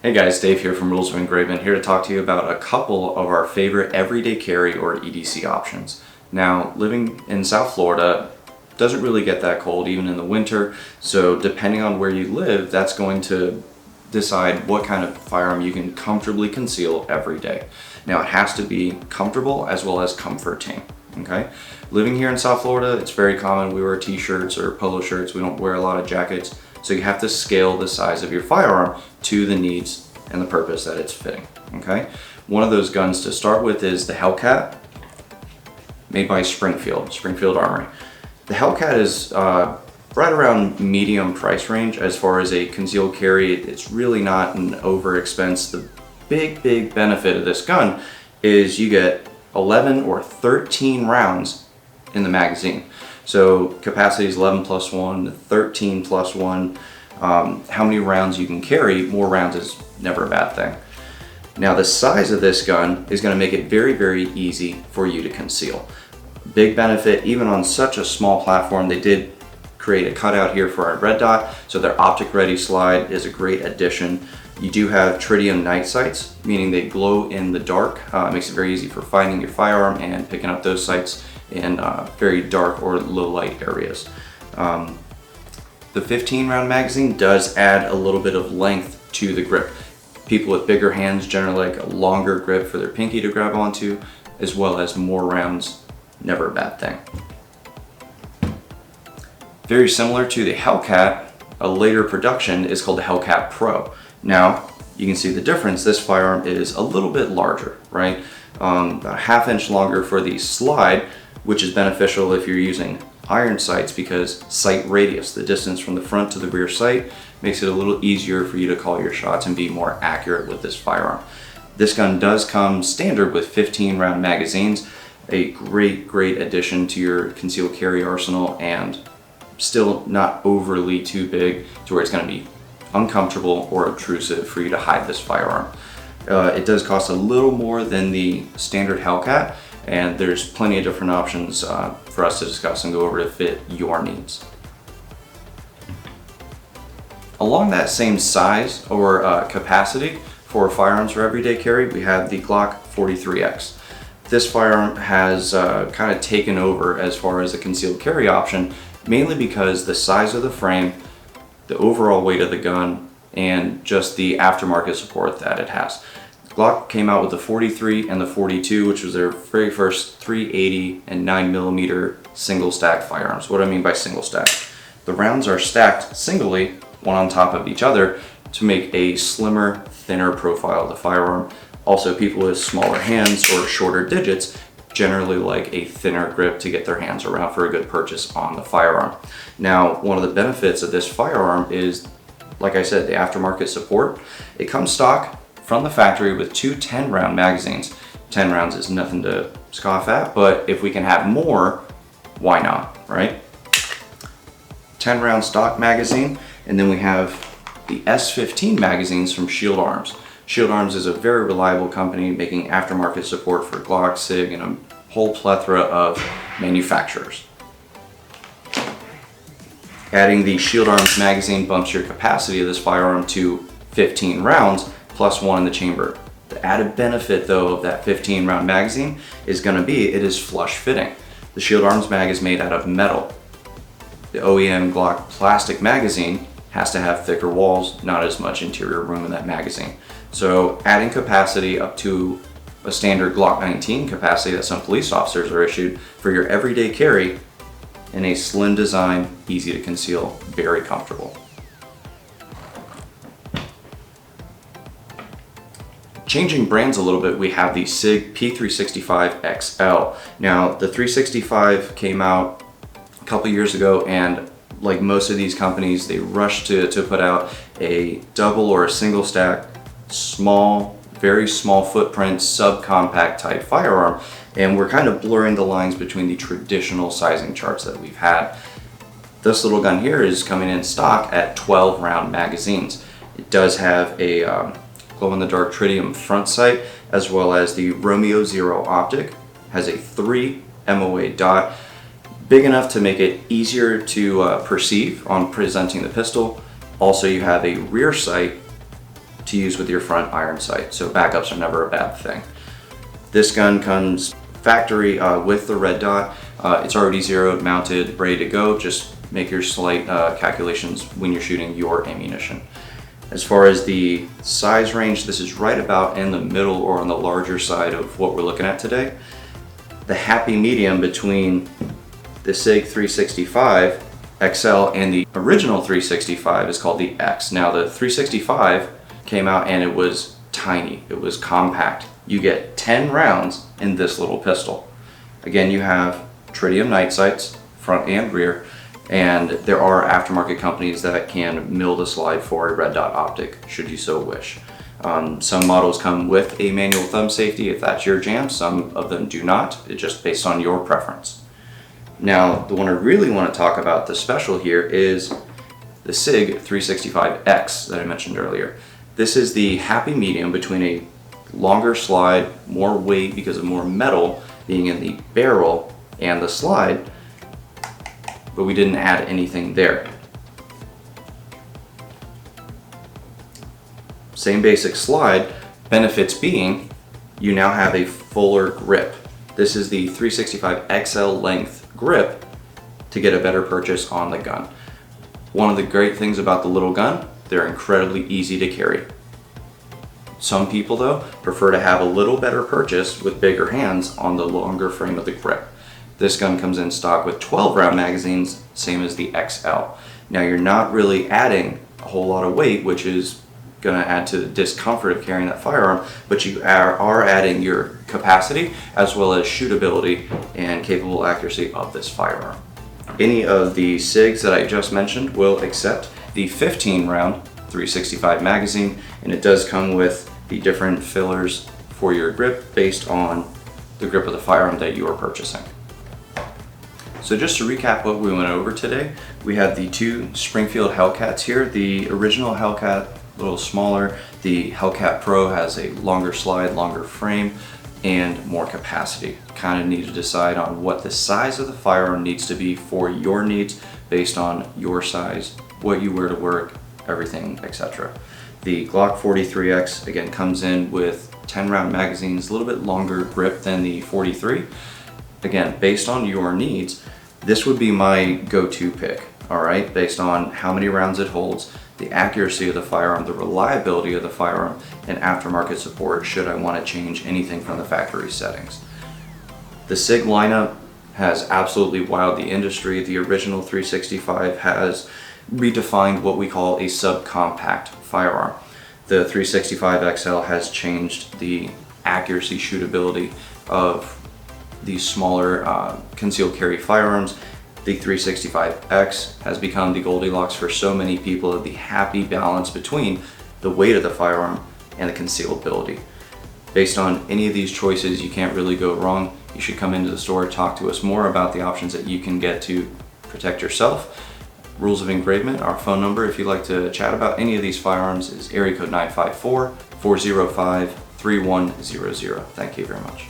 Hey guys, Dave here from Rules of Engraving, here to talk to you about a couple of our favorite everyday carry or EDC options. Now, living in South Florida doesn't really get that cold even in the winter, so depending on where you live, that's going to decide what kind of firearm you can comfortably conceal every day. Now, it has to be comfortable as well as comforting, okay? Living here in South Florida, it's very common we wear t-shirts or polo shirts, we don't wear a lot of jackets. So you have to scale the size of your firearm to the needs and the purpose that it's fitting, okay? One of those guns to start with is the Hellcat, made by Springfield Armory. The Hellcat is right around medium price range as far as a concealed carry. It's really not an over expense. The big benefit of this gun is you get 11 or 13 rounds in the magazine. So capacity is 11 plus 1, 13 plus 1. How many rounds you can carry, more rounds is never a bad thing. Now the size of this gun is going to make it very easy for you to conceal. Big benefit, even on such a small platform, they did create a cutout here for our red dot, so their optic ready slide is a great addition. You do have tritium night sights, meaning they glow in the dark. It makes it very easy for finding your firearm and picking up those sights in very dark or low light areas. The 15 round magazine does add a little bit of length to the grip. People with bigger hands generally like a longer grip for their pinky to grab onto, as well as more rounds, never a bad thing. Very similar to the Hellcat, a later production is called the Hellcat Pro. Now, you can see the difference. This firearm is a little bit larger, right? About a ½ inch longer for the slide, which is beneficial if you're using iron sights because sight radius, the distance from the front to the rear sight, makes it a little easier for you to call your shots and be more accurate with this firearm. This gun does come standard with 15 round magazines, a great addition to your concealed carry arsenal, and still not overly too big to where it's going to be uncomfortable or obtrusive for you to hide this firearm. It does cost a little more than the standard Hellcat, and there's plenty of different options for us to discuss and go over to fit your needs. Along that same size or capacity for firearms for everyday carry, we have the Glock 43X. This firearm has kind of taken over as far as a concealed carry option, mainly because the size of the frame, the overall weight of the gun, and just the aftermarket support that it has. Glock came out with the 43 and the 42, which was their very first 380 and 9mm single stack firearms. What do I mean by single stack? The rounds are stacked singly, one on top of each other, to make a slimmer, thinner profile of the firearm. Also, people with smaller hands or shorter digits generally like a thinner grip to get their hands around for a good purchase on the firearm. Now, one of the benefits of this firearm is, like I said, the aftermarket support. It comes stock from the factory with two 10 round magazines. 10 rounds is nothing to scoff at, but if we can have more, why not, right? 10 round stock magazine, and then we have the S15 magazines from Shield Arms. Shield Arms is a very reliable company making aftermarket support for Glock, Sig, and a whole plethora of manufacturers. Adding the Shield Arms magazine bumps your capacity of this firearm to 15 rounds plus 1 in the chamber. The added benefit though of that 15 round magazine is going to be it is flush fitting. The Shield Arms mag is made out of metal. The OEM Glock plastic magazine has to have thicker walls, not as much interior room in that magazine. So adding capacity up to a standard Glock 19 capacity that some police officers are issued for your everyday carry in a slim design, easy to conceal, very comfortable. Changing brands a little bit, we have the Sig P365XL. Now, the 365 came out a couple years ago, and like most of these companies, they rushed to put out a double or a single stack, small, very small footprint, subcompact type firearm, and we're kind of blurring the lines between the traditional sizing charts that we've had. This little gun here is coming in stock at 12 round magazines. It does have a glow-in-the-dark tritium front sight, as well as the Romeo Zero optic. Has a 3 MOA dot, big enough to make it easier to perceive on presenting the pistol. Also, you have a rear sight to use with your front iron sight, so backups are never a bad thing. This gun comes factory with the red dot. It's already zeroed, mounted, ready to go. Just make your slight calculations when you're shooting your ammunition. As far as the size range, this is right about in the middle or on the larger side of what we're looking at today. The happy medium between the Sig 365 XL and the original 365 is called the X. Now the 365 came out and it was tiny, it was compact. You get 10 rounds in this little pistol. Again, you have tritium night sights, front and rear, and there are aftermarket companies that can mill the slide for a red dot optic, should you so wish. Some models come with a manual thumb safety if that's your jam, some of them do not. It's just based on your preference. Now, the one I really want to talk about, the special here, is the Sig 365X that I mentioned earlier. This is the happy medium between a longer slide, more weight because of more metal being in the barrel and the slide, but we didn't add anything there. Same basic slide, benefits being you now have a fuller grip. This is the 365XL length grip to get a better purchase on the gun. One of the great things about the little gun, they're incredibly easy to carry. Some people though prefer to have a little better purchase with bigger hands on the longer frame of the grip. This gun comes in stock with 12 round magazines, same as the XL. Now you're not really adding a whole lot of weight, which is going to add to the discomfort of carrying that firearm, but you are adding your capacity as well as shootability and capable accuracy of this firearm. Any of the SIGs that I just mentioned will accept the 15 round 365 magazine, and it does come with the different fillers for your grip based on the grip of the firearm that you are purchasing. So just to recap what we went over today, we have the two Springfield Hellcats here. The original Hellcat, a little smaller. The Hellcat Pro has a longer slide, longer frame, and more capacity. Kind of need to decide on what the size of the firearm needs to be for your needs based on your size, what you wear to work, everything, etc. The Glock 43X again comes in with 10 round magazines, a little bit longer grip than the 43. Again, based on your needs, this would be my go-to pick, all right? Based on how many rounds it holds, the accuracy of the firearm, the reliability of the firearm, and aftermarket support should I want to change anything from the factory settings. The Sig lineup has absolutely wowed the industry. The original 365 has redefined what we call a subcompact firearm. The 365XL has changed the accuracy, shootability of these smaller concealed carry firearms. The 365X has become the Goldilocks for so many people, of the happy balance between the weight of the firearm and the concealability. Based on any of these choices, you can't really go wrong. You should come into the store, talk to us more about the options that you can get to protect yourself. Rules of engravement, our phone number if you'd like to chat about any of these firearms, is area code 954-405-3100. Thank you very much.